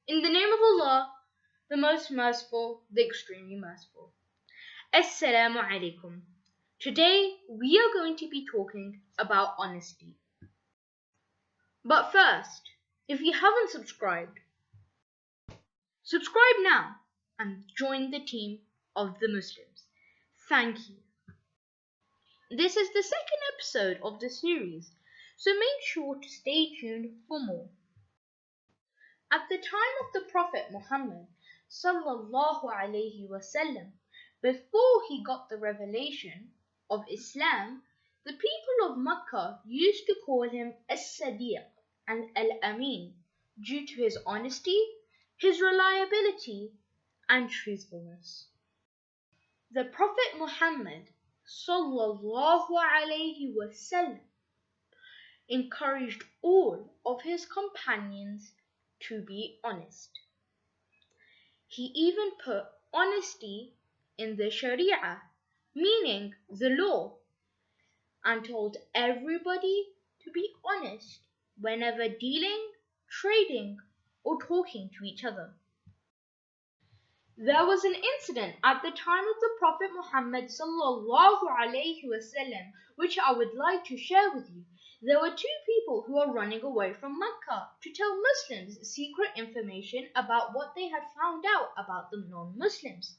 In the name of Allah, the most merciful, the extremely merciful. Assalamu alaikum. Today we are going to be talking about honesty. But first, if you haven't subscribed, subscribe now and join the team of the Muslims. Thank you. This is the second episode of the series, so make sure to stay tuned for more. At the time of the Prophet Muhammad sallallahu alaihi wasallam, before he got the revelation of Islam, the people of Makkah used to call him As-Sadiq and Al-Amin due to his honesty, his reliability, and truthfulness. The Prophet Muhammad sallallahu alaihi wasallam encouraged all of his companions to be honest. He even put honesty in the Sharia, meaning the law, and told everybody to be honest whenever dealing, trading, or talking to each other. There was an incident at the time of the Prophet Muhammad sallallahu alaihi wasallam which I would like to share with you. There were two people who were running away from Mecca to tell Muslims secret information about what they had found out about the non-Muslims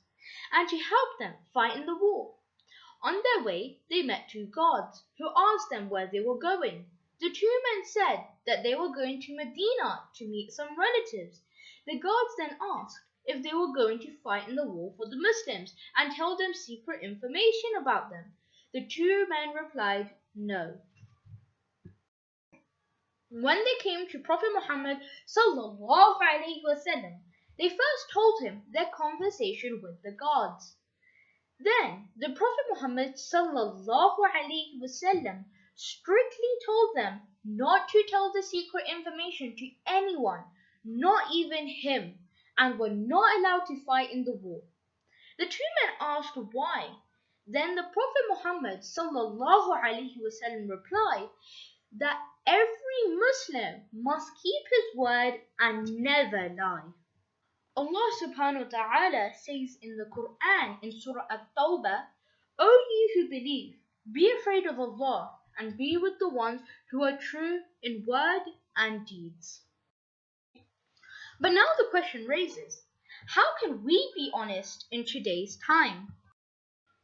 and to help them fight in the war. On their way, they met two guards who asked them where they were going. The two men said that they were going to Medina to meet some relatives. The guards then asked if they were going to fight in the war for the Muslims and tell them secret information about them. The two men replied, no. When they came to Prophet Muhammad sallallahu alaihi wasallam, they first told him their conversation with the guards. Then the Prophet Muhammad sallallahu alaihi wasallam strictly told them not to tell the secret information to anyone, not even him, and were not allowed to fight in the war. The two men asked why. Then the Prophet Muhammad sallallahu alaihi wasallam replied that every Muslim must keep his word and never lie. Allah subhanahu wa ta'ala says in the Quran in Surah At-Tawbah, O you who believe, be afraid of Allah and be with the ones who are true in word and deeds. But now the question raises, how can we be honest in today's time?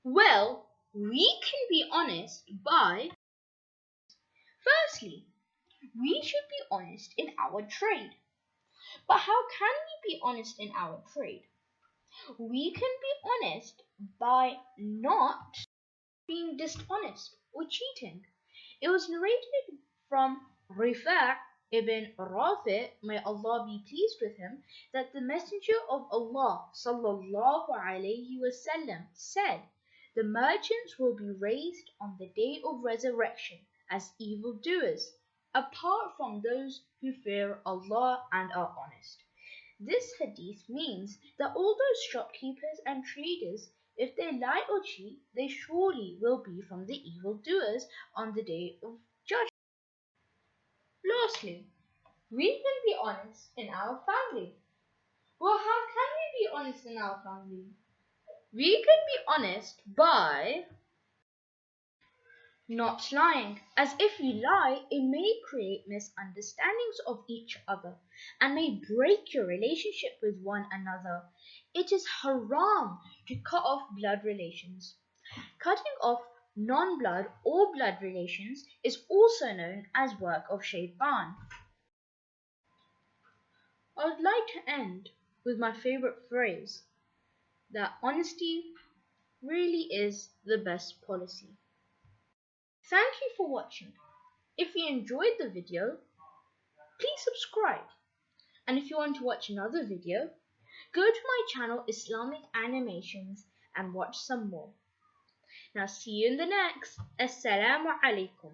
Well, we can be honest by, firstly, we should be honest in our trade. But how can we be honest in our trade? We can be honest by not being dishonest or cheating. It was narrated from Rifa' ibn Rafi', may Allah be pleased with him, that the Messenger of Allah sallallahu alaihi wasallam said, the merchants will be raised on the day of resurrection as evildoers, apart from those who fear Allah and are honest. This hadith means that all those shopkeepers and traders, if they lie or cheat, they surely will be from the evildoers on the day of judgment. Lastly, we can be honest in our family. Well, how can we be honest in our family? We can be honest by not lying, as if you lie, it may create misunderstandings of each other and may break your relationship with one another. It is haram to cut off blood relations. Cutting off non-blood or blood relations is also known as work of shaitan. I would like to end with my favorite phrase, that honesty really is the best policy. Thank you for watching. If you enjoyed the video, please subscribe. And if you want to watch another video, go to my channel Islamic Animations and watch some more. Now see you in the next. Assalamu alaikum.